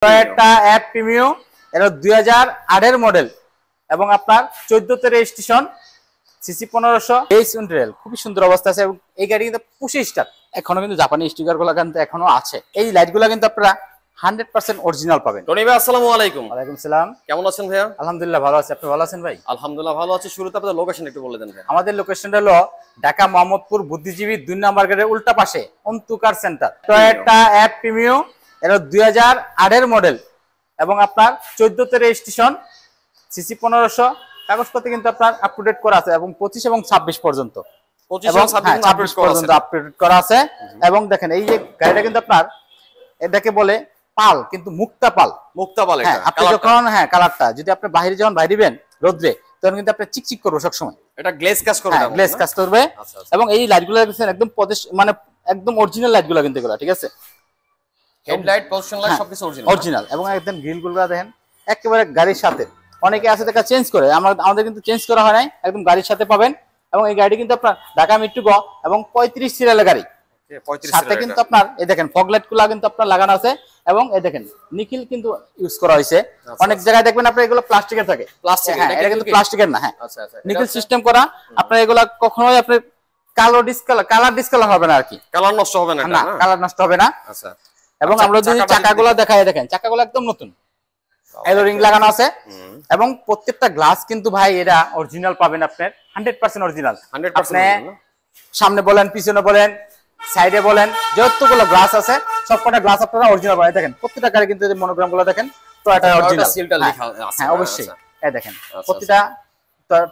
Toyota app Premio এটা 2008 এর model এবং আপনার 14 তে রেজিস্ট্রেশন, সিসি 1500, বেস ইন্টেরিয়র খুবই সুন্দর অবস্থা আছে এবং এই গাড়ি কিন্তু 25 স্টার। এখনো কিন্তু জাপানি স্টিকার গুলো কিন্তু এখনো আছে। এই লাইটগুলো কিন্তু আপনারা 100% অরিজিনাল পাবেন। টনি ভাই আসসালামু আলাইকুম। ওয়ালাইকুম সালাম। কেমন আছেন ভাইয়া? আলহামদুলিল্লাহ ভালো আছি, আপনি ভালো আছেন ভাই? আলহামদুলিল্লাহ ভালো আছি। শুরুতে আপনাদের লোকেশন একটু বলে দেন ভাই। আমাদের লোকেশনটা হলো ঢাকা মোহাম্মদপুর বুদ্ধিজীবী 2 নম্বর গেটের উল্টা পাশে অন্তুকার সেন্টার। টয়োটা অ্যাপ প্রিমিও এটা 2008 এর মডেল এবং আপনার 14 তে রেজিস্ট্রেশন, সিসি 1500, কাগজপত্র কিন্তু আপনার আপ টু ডেট করা আছে এবং 25 এবং 26 পর্যন্ত 26 পর্যন্ত আপডেট করা আছে। এবং দেখেন এই যে গাড়িটা কিন্তু আপনার এটাকে বলে পাল, কিন্তু মুক্তা পাল। আপনি যখন কালারটা যদি আপনি বাইরে যখন বাইরে দিবেন রোদ্রে, তখন কিন্তু আপনি চিকচিক করবে সব সময়। এটা গ্লেজ কাজ করবে, গ্লেজ কাজ করবে। এবং এই লাইটগুলো দেখছেন একদম মানে একদম অরিজিনাল লাইটগুলো কিন্তু এগুলো, ঠিক আছে? হেডলাইট, পজিশন লাইট সবকিছু অরিজিনাল এবং একদম গ্রিলগুলো দেখেন একেবারে গাড়ির সাথে। অনেকে আছে দেখা চেঞ্জ করে, আমাদের কিন্তু চেঞ্জ করা হয় নাই, একদম গাড়ির সাথে পাবেন। এবং এই গাড়ি কিন্তু আপনার ঢাকা মেট্রো গ এবং 35 সিরিয়ালের গাড়ি। সাথে কিন্তু আপনার এই দেখেন ফগ লাইট গুলা কিন্তু আপনার লাগানো আছে এবং এই দেখেন নিকেল কিন্তু ইউজ করা হয়েছে। অনেক জায়গায় দেখবেন আপনার এগুলো প্লাস্টিকের থাকে, এটা কিন্তু প্লাস্টিকের না। নিকেল সিস্টেম করা। আপনার এগুলা কখনোই আপনার কালার ডিসকালার হবে না আর কি, কালার নষ্ট হবে না, কালার নষ্ট হবে না। এবং আমরা যদি চাকাগুলো দেখাই, দেখেন চাকাগুলো একদম নতুন, এলো রিং লাগানো আছে এবং প্রত্যেকটা গ্লাস কিন্তু ভাই এটা অরিজিনাল পাবেন আপনার 100% অরিজিনাল। আপনি সামনে বলেন, পিছনে বলেন, সাইডে বলেন, যতগুলো গ্লাস আছে সবকটা গ্লাস আপনারা অরিজিনাল পাবেন। দেখেন প্রত্যেকটা গাড়ি কিন্তু মনোগ্রাম গুলো দেখেন টয়োটা অরিজিনাল সিলটা লেখা আছে। হ্যাঁ অবশ্যই, এই দেখেন প্রত্যেকটা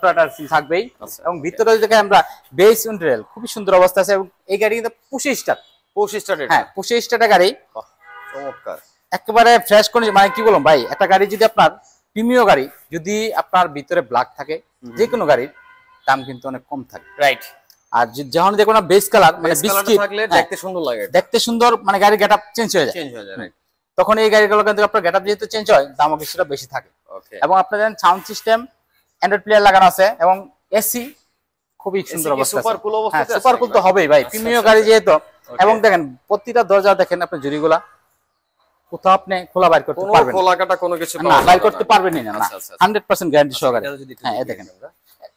টয়োটা সিল থাকবেই। এবং ভিতরে যদি দেখেন আমরা বেস ইন্টেরিয়র খুবই সুন্দর অবস্থা আছে এবং এই গাড়ি কিন্তু 25 স্টার। 25 স্টার। হ্যাঁ 25 স্টারের গাড়ি, চমৎকার, একেবারে ফ্রেশ কন্ডিশন। মানে কি বলবো ভাই, একটা গাড়ি যদি আপনার প্রিমিয়াম গাড়ি যদি আপনার ভিতরে ব্ল্যাক থাকে, যে কোনো গাড়ির দাম কিন্তু অনেক কম থাকে, রাইট? আর যখন দেখো না বেস কালার মানে বিস্কিট থাকলে দেখতে সুন্দর লাগে, দেখতে সুন্দর, মানে গাড়ির গেটআপ চেঞ্জ হয়ে যায়, তখন এই গাড়িগুলো কিন্তু আপনার গেটআপ যেহেতু চেঞ্জ হয় দামও কিছুটা বেশি থাকে। এবং আপনার জানেন সাউন্ড সিস্টেম অ্যান্ড্রয়েড প্লেয়ার লাগানো আছে এবং এসি খুবই সুন্দর অবস্থা, সুপার কুল তো হবেই ভাই প্রিমিয়াম গাড়ি যেহেতু। এবং দেখেন প্রতিটা দরজা দেখেন আপনি জুড়িগুলা কোথাও আপনি খোলা বাইর করতে পারবেন, খোলা কাটা কোনো কিছু না বাইর করতে পারবেন না, 100% গ্যারান্টি সহকারে। হ্যাঁ এই দেখেন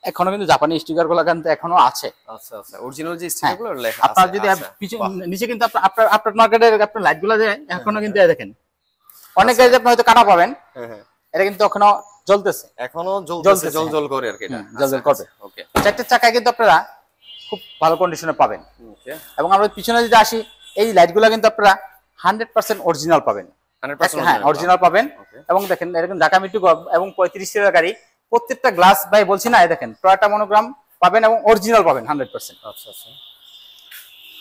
এখনো কিন্তু জাপানি স্টিকার গুলো কিন্তু এখনো আছে। আচ্ছা আচ্ছা, অরিজিনাল যে স্টিকার গুলো লেখা আছে। আপনার যদি নিচে কিন্তু আপনার মার্কেটের আপনার লাইট গুলো এখনো কিন্তু দেখেন অনেক গাড়ি আপনি হয়তো কাটা পাবেন, এটা কিন্তু এখনো জ্বলতেছে, এখনো জ্বলতেছে, জল করে আর কি, এটা জল করবে। ওকে, চারটে চাকায় কিন্তু আপনারা খুব ভালো কন্ডিশনে পাবেন। ওকে, এবং আমরা পিছনে যদি আসি, এই লাইট গুলো কিন্তু আপনারা 100% অরিজিনাল পাবেন, 100% হ্যাঁ অরিজিনাল পাবেন। এবং দেখেন এরকম ঢাকা মেট্রো এবং 35 সিরিয়াল গাড়ি, প্রত্যেকটা গ্লাস ভাই বলছি না, দেখেন টয়োটা মনোগ্রাম পাবেন এবং অরিজিনাল পাবেন 100%। আচ্ছা আচ্ছা।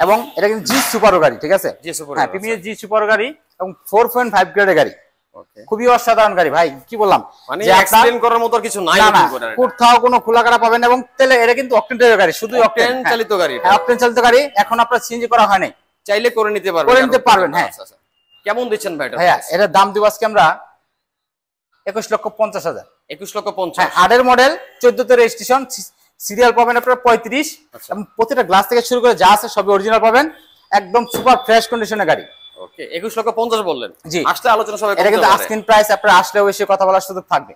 এবং এটা কিন্তু জি সুপার গাড়ি, ঠিক আছে? হ্যাঁ প্রিমিয়ার জি সুপার গাড়ি এবং 4.5 গ্রেডের গাড়ি। ওকে, খুবই অসাধারণ গাড়ি ভাই, কি বললাম মানে এক্সপ্লেইন করার মতো কিছু নাই, কোথাও কোনো খোলা কাটা পাবেন। এবং তেলে এটা কিন্তু অকটেন গাড়ি, শুধু অকটেন চালিত গাড়ি। হ্যাঁ অকটেন চালিত গাড়ি, এখন আপনারা সিএনজি করা হয় নাই, চাইলে করে নিতে পারবেন। হ্যাঁ আচ্ছা আচ্ছা। কেমন দিচ্ছেন ভাই এটা? ভাইয়া এর দাম দিব আজকে আমরা 21,50,000। 21,50,000। 8 এর মডেল, 14 তে রেজিস্ট্রেশন, সিরিয়াল পাবেন আপনারা 35। এবং প্রতিটা গ্লাস থেকে শুরু করে যা আছে সবই অরিজিনাল পাবেন, একদম সুপার ফ্রেশ কন্ডিশনের গাড়ি। ওকে, 21,50,000 বললেন। জি, আসলে আলোচনা সবাই, এটা কিন্তু আস্কিং প্রাইস, আপনারা আসলে অবশ্যই কথা বলার সুযোগ থাকবে।